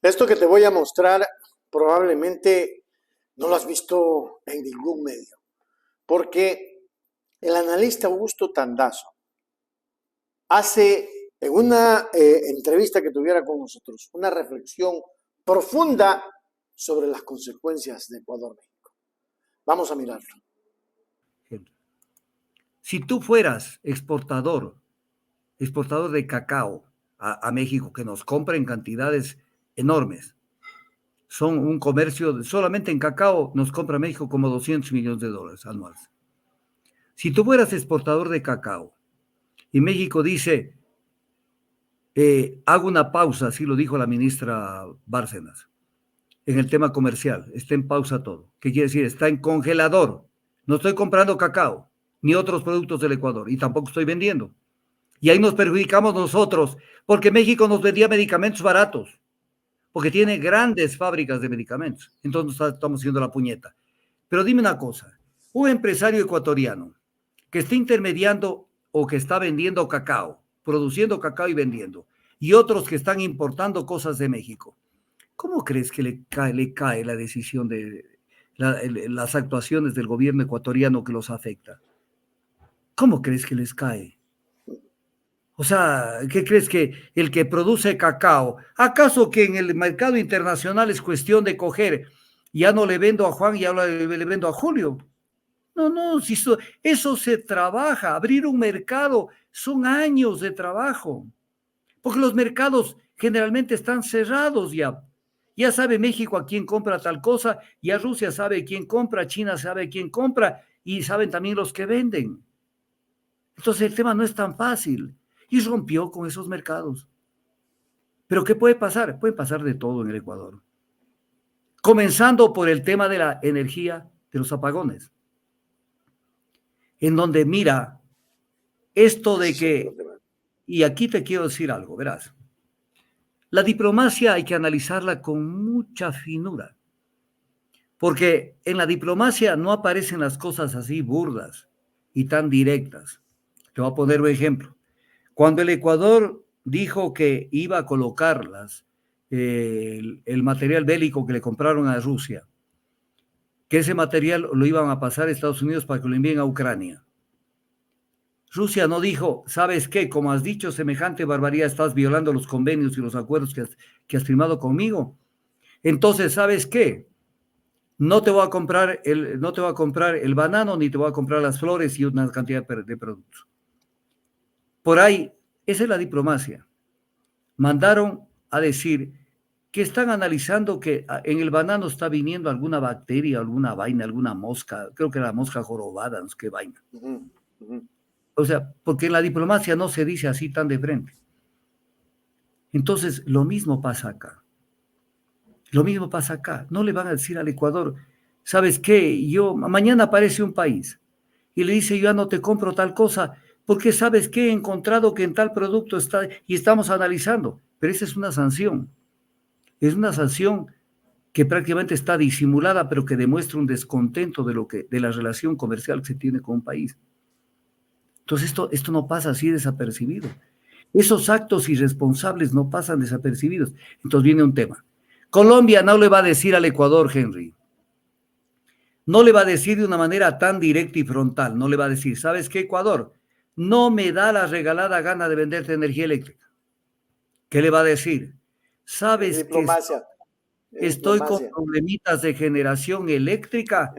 Esto que te voy a mostrar probablemente no lo has visto en ningún medio, porque el analista Augusto Tandazo hace en una entrevista que tuviera con nosotros una reflexión profunda sobre las consecuencias de Ecuador-México. Vamos a mirarlo. Si tú fueras exportador de cacao a México, que nos compra en cantidades enormes, son un comercio, solamente en cacao nos compra México como $200 millones anuales. Si tú fueras exportador de cacao y México dice, hago una pausa, así lo dijo la ministra Bárcenas, en el tema comercial, está en pausa todo. ¿Qué quiere decir? Está en congelador. No estoy comprando cacao, ni otros productos del Ecuador, y tampoco estoy vendiendo. Y ahí nos perjudicamos nosotros, porque México nos vendía medicamentos baratos, porque tiene grandes fábricas de medicamentos. Entonces estamos haciendo la puñeta. Pero dime una cosa, un empresario ecuatoriano que está intermediando o que está vendiendo cacao, produciendo cacao y vendiendo, y otros que están importando cosas de México, ¿cómo crees que le cae la decisión de las actuaciones del gobierno ecuatoriano que los afecta? ¿Cómo crees que les cae? O sea, ¿qué crees que el que produce cacao, acaso que en el mercado internacional es cuestión de coger, ya no le vendo a Juan, ya le vendo a Julio? No, no, si eso se trabaja, abrir un mercado son años de trabajo, porque los mercados generalmente están cerrados ya. Ya sabe México a quién compra tal cosa, ya Rusia sabe quién compra, China sabe quién compra y saben también los que venden. Entonces el tema no es tan fácil y rompió con esos mercados. Pero ¿qué puede pasar? Puede pasar de todo en el Ecuador. Comenzando por el tema de la energía, de los apagones, en donde mira esto de que, y aquí te quiero decir algo, verás, la diplomacia hay que analizarla con mucha finura, porque en la diplomacia no aparecen las cosas así burdas y tan directas. Te voy a poner un ejemplo. Cuando el Ecuador dijo que iba a colocar el material bélico que le compraron a Rusia, que ese material lo iban a pasar a Estados Unidos para que lo envíen a Ucrania. Rusia no dijo, ¿sabes qué? Como has dicho semejante barbaridad, estás violando los convenios y los acuerdos que has firmado conmigo. Entonces, ¿sabes qué? No te voy a comprar el banano, ni te voy a comprar las flores y una cantidad de productos. Por ahí, esa es la diplomacia. Mandaron a decir que están analizando que en el banano está viniendo alguna bacteria, alguna vaina, alguna mosca, creo que la mosca jorobada, no sé qué vaina. O sea, porque en la diplomacia no se dice así tan de frente. Entonces, lo mismo pasa acá. Lo mismo pasa acá. No le van a decir al Ecuador, ¿sabes qué? Mañana aparece un país y le dice, yo ya no te compro tal cosa, porque sabes qué, he encontrado que en tal producto está y estamos analizando. Pero esa es una sanción. Es una sanción que prácticamente está disimulada, pero que demuestra un descontento de la relación comercial que se tiene con un país. Entonces, esto no pasa así desapercibido. Esos actos irresponsables no pasan desapercibidos. Entonces viene un tema. Colombia no le va a decir al Ecuador, Henry, no le va a decir de una manera tan directa y frontal, no le va a decir, ¿sabes qué, Ecuador? No me da la regalada gana de venderte energía eléctrica. ¿Qué le va a decir? Es ¿Sabes que diplomacia, es estoy con diplomacia. problemitas de generación eléctrica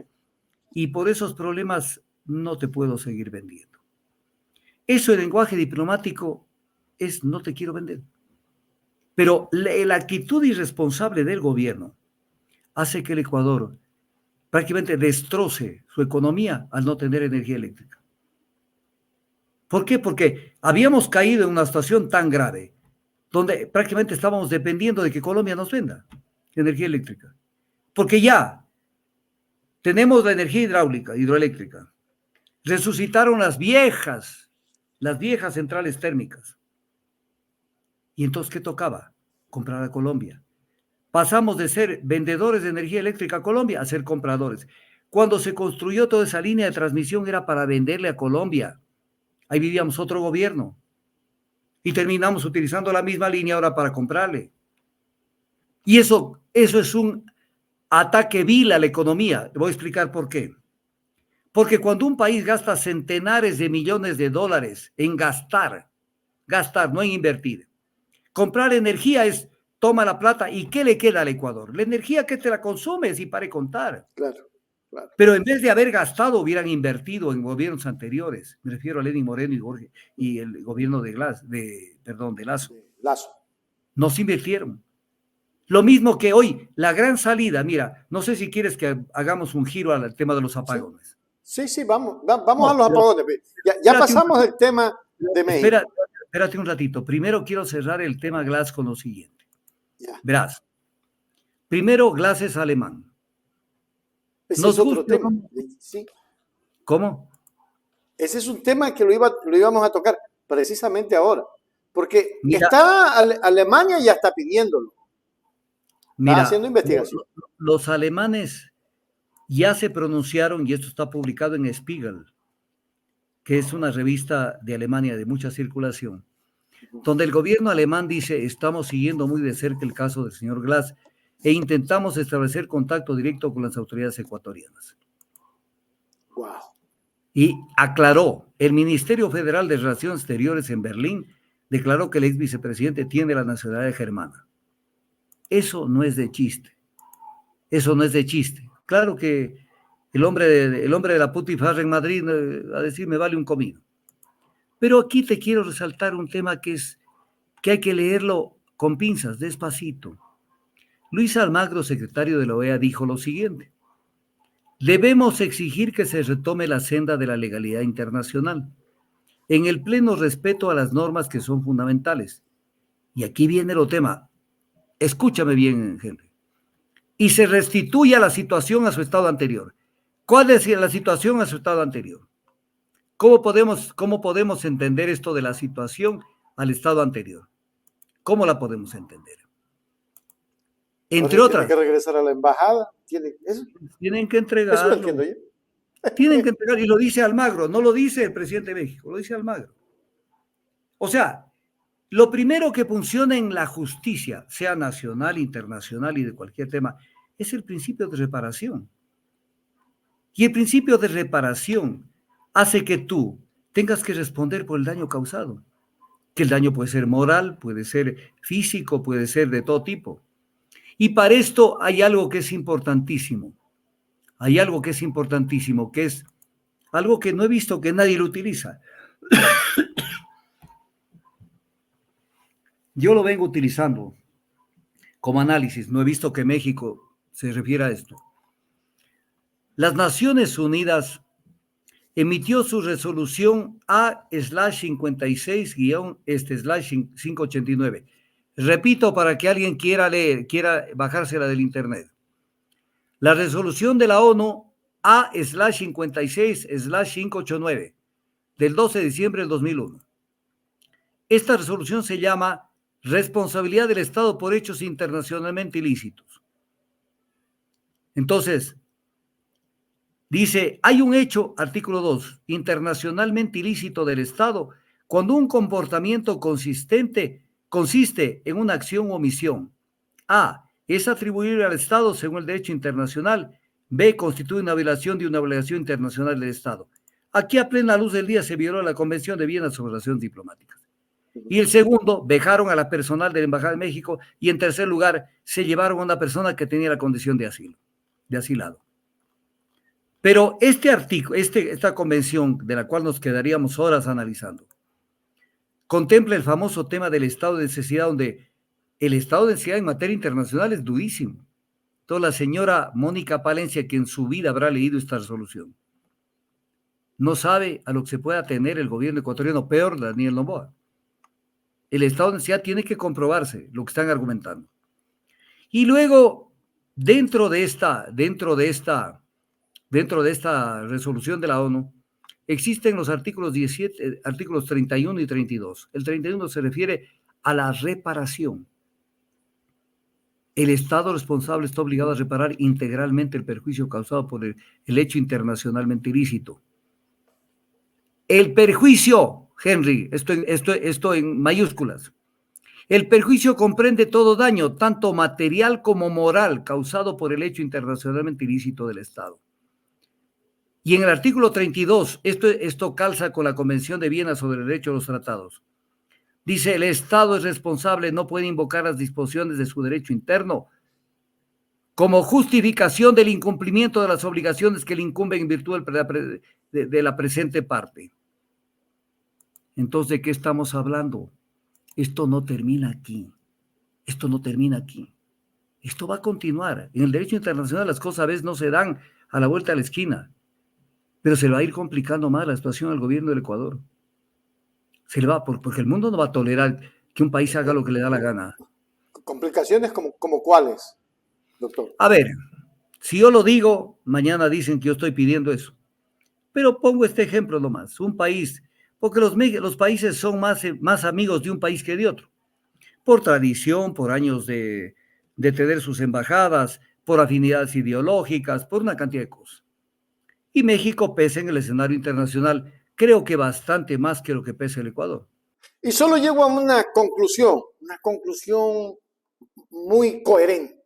y por esos problemas no te puedo seguir vendiendo? Eso en lenguaje diplomático es no te quiero vender. Pero la actitud irresponsable del gobierno hace que el Ecuador prácticamente destroce su economía al no tener energía eléctrica. ¿Por qué? Porque habíamos caído en una situación tan grave donde prácticamente estábamos dependiendo de que Colombia nos venda energía eléctrica. Porque ya tenemos la energía hidroeléctrica. Resucitaron las viejas centrales térmicas. ¿Y entonces qué tocaba? Comprar a Colombia. Pasamos de ser vendedores de energía eléctrica a Colombia a ser compradores. Cuando se construyó toda esa línea de transmisión era para venderle a Colombia. Ahí vivíamos otro gobierno. Y terminamos utilizando la misma línea ahora para comprarle. Y eso es un ataque vil a la economía. Te voy a explicar por qué. Porque cuando un país gasta centenares de millones de dólares en gastar, no en invertir. Comprar energía es, toma la plata y ¿qué le queda al Ecuador? La energía que te la consumes y pare contar. Claro, claro. Pero en vez de haber gastado, hubieran invertido en gobiernos anteriores. Me refiero a Lenín Moreno y el gobierno de Lazo. Lazo. No se invirtieron. Lo mismo que hoy, la gran salida, mira, no sé si quieres que hagamos un giro al tema de los apagones. Sí, vamos a los apagones. Ya pasamos del tema de México. Espérate un ratito. Primero quiero cerrar el tema Glass con lo siguiente. Ya. Verás. Primero, Glass es alemán. Ese es otro tema. Sí. ¿Cómo? Ese es un tema que lo íbamos a tocar precisamente ahora. Porque está Alemania ya está pidiéndolo. Está haciendo investigación. Los alemanes ya se pronunciaron, y esto está publicado en Spiegel, que es una revista de Alemania de mucha circulación, donde el gobierno alemán dice: estamos siguiendo muy de cerca el caso del señor Glass e intentamos establecer contacto directo con las autoridades ecuatorianas. Wow. Y aclaró, el Ministerio Federal de Relaciones Exteriores en Berlín declaró que el ex vicepresidente tiene la nacionalidad germana. Eso no es de chiste. Eso no es de chiste. Claro que el hombre de la Putifarra en Madrid a decir me vale un comino. Pero aquí te quiero resaltar un tema que hay que leerlo con pinzas, despacito. Luis Almagro, secretario de la OEA, dijo lo siguiente: debemos exigir que se retome la senda de la legalidad internacional, en el pleno respeto a las normas que son fundamentales. Y aquí viene el tema. Escúchame bien, Henry. Y se restituya la situación a su estado anterior. ¿Cuál es la situación a su estado anterior? ¿Cómo podemos entender esto de la situación al estado anterior? ¿Cómo la podemos entender? Entre otras. Tiene que regresar a la embajada. Tienen que entregarlo. Eso lo entiendo yo. Tienen que entregar, y lo dice Almagro, no lo dice el presidente de México, lo dice Almagro. O sea, lo primero que funciona en la justicia, sea nacional, internacional y de cualquier tema, es el principio de reparación. Y el principio de reparación hace que tú tengas que responder por el daño causado. Que el daño puede ser moral, puede ser físico, puede ser de todo tipo. Y para esto hay algo que es importantísimo. Hay algo que es importantísimo, que es algo que no he visto que nadie lo utiliza. Yo lo vengo utilizando como análisis, no he visto que México se refiera a esto. Las Naciones Unidas emitió su resolución A/56-589. Repito para que alguien quiera bajársela del internet. La resolución de la ONU A/56/589 del 12 de diciembre del 2001. Esta resolución se llama Responsabilidad del Estado por hechos internacionalmente ilícitos. Entonces, dice, hay un hecho, artículo 2, internacionalmente ilícito del Estado cuando un comportamiento consiste en una acción o omisión. A, es atribuible al Estado según el derecho internacional. B, constituye una violación de una obligación internacional del Estado. Aquí a plena luz del día se violó la Convención de Viena sobre relaciones diplomáticas. Y el segundo, vejaron a la personal de la Embajada de México. Y en tercer lugar, se llevaron a una persona que tenía la condición de asilado. Pero esta convención, de la cual nos quedaríamos horas analizando, contempla el famoso tema del estado de necesidad, donde el estado de necesidad en materia internacional es durísimo. Toda la señora Mónica Palencia, que en su vida habrá leído esta resolución, no sabe a lo que se puede atener el gobierno ecuatoriano, peor Daniel Noboa. El estado de necesidad tiene que comprobarse lo que están argumentando. Y luego, dentro de esta resolución de la ONU, existen los artículos 31 y 32. El 31 se refiere a la reparación. El Estado responsable está obligado a reparar integralmente el perjuicio causado por el hecho internacionalmente ilícito. El perjuicio, Henry, esto en mayúsculas. El perjuicio comprende todo daño, tanto material como moral, causado por el hecho internacionalmente ilícito del Estado. Y en el artículo 32, esto calza con la Convención de Viena sobre el derecho a los tratados. Dice, el Estado es responsable, no puede invocar las disposiciones de su derecho interno como justificación del incumplimiento de las obligaciones que le incumben en virtud de la presente parte. Entonces, ¿de qué estamos hablando? Esto no termina aquí. Esto no termina aquí. Esto va a continuar. En el derecho internacional las cosas a veces no se dan a la vuelta de la esquina, pero se le va a ir complicando más la situación al gobierno del Ecuador. Se le va, porque el mundo no va a tolerar que un país haga lo que le da la gana. ¿Complicaciones como cuáles, doctor? A ver, si yo lo digo, mañana dicen que yo estoy pidiendo eso. Pero pongo este ejemplo nomás. Un país, porque los países son más amigos de un país que de otro. Por tradición, por años de tener sus embajadas, por afinidades ideológicas, por una cantidad de cosas. Y México pesa en el escenario internacional, creo que bastante más que lo que pesa el Ecuador. Y solo llego a una conclusión muy coherente.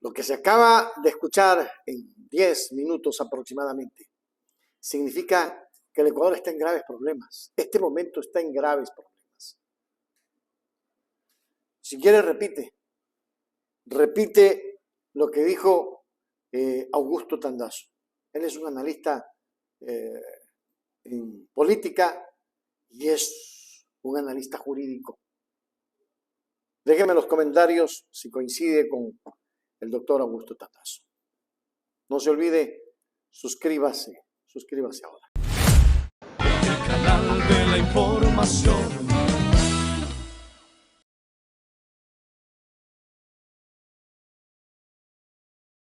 Lo que se acaba de escuchar en 10 minutos aproximadamente significa que el Ecuador está en graves problemas. Este momento está en graves problemas. Si quiere, repite lo que dijo Augusto Tandazo. Él es un analista en política y es un analista jurídico. Déjenme en los comentarios si coincide con el doctor Augusto Tandazo. No se olvide, suscríbase ahora. El canal de la información.